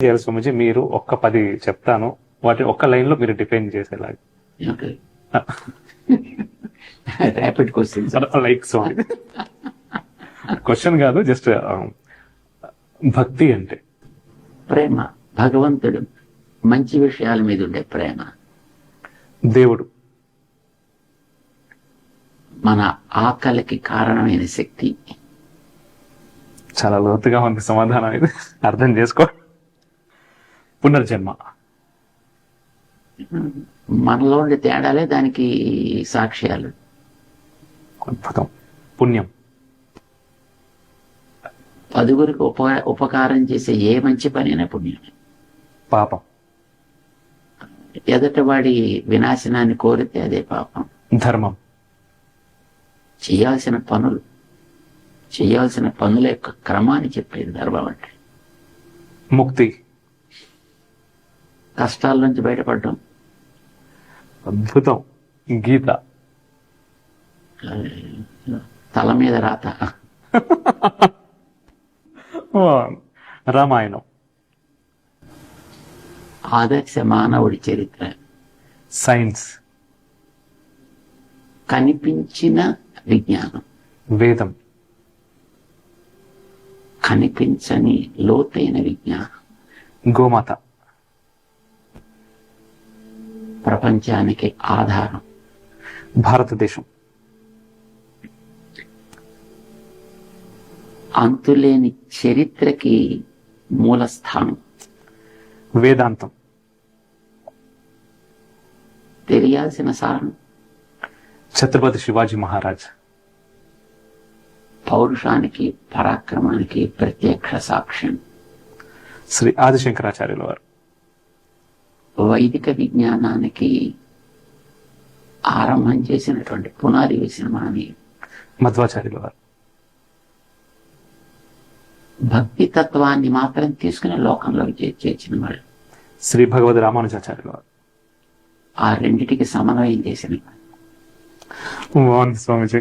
చేయాలి స్వామిజీ, మీరు ఒక్క 10 చెప్తాను, వాటి ఒక్క లైన్ లో మీరు డిఫైన్ చేసేలాగా. Rapid questions. లైక్ స్వామి, క్వశ్చన్ కాదు, జస్ట్ భక్తి అంటే ప్రేమ, భగవంతుడు, మంచి విషయాల మీద ఉండే ప్రేమ. దేవుడు మన ఆకలికి కారణమైన శక్తి. చాలా లోతుగా ఉంది సమాధానం, ఇది అర్థం చేసుకో. పునర్జన్మ మనలో ఉండే తేడాలే దానికి సాక్ష్యాలు. అద్భుతం. పుణ్యం 10గురికి ఉపకారం చేసే ఏ మంచి పనైనా పుణ్యమే. పాపం ఎదటివాడి వినాశనాన్ని కోరితే అదే పాపం. ధర్మం చేయాల్సిన పనుల యొక్క క్రమాన్ని చెప్పేది ధర్మం అంటే. ముక్తి కష్టాల నుంచి బయటపడడం. అద్భుతం. గీత తల మీద రాత. రామాయణం ఆదర్శ మానవుడి చరిత్ర. సైన్స్ కనిపించిన విజ్ఞానం. వేదం కనిపించని లోతైన విజ్ఞానం. గోమాత ప్రపంచానికి ఆధారం. భారతదేశం అంతులేని చరిత్రకి మూల స్థానం. వేదాంతం తెలియాల్సిన సారం. ఛత్రపతి శివాజీ మహారాజ్ పౌరుషానికి, పరాక్రమానికి ప్రత్యక్ష సాక్ష్యం. శ్రీ ఆదిశంకరాచార్యుల వారు వైదిక విజ్ఞానానికి ఆరంభం చేసినటువంటి, పునాది వేసిన మహనీయుడు. మధ్వాచార్యుల వారు భక్తి తత్వాన్ని మాత్రం తీసుకుని లోకంలోకి చేర్చిన వాడు. శ్రీ భగవద్ రామానుజాచార్యుల వారు ఆ రెండిటికి సమన్వయం చేసిన బాగుంది స్వామిజీ.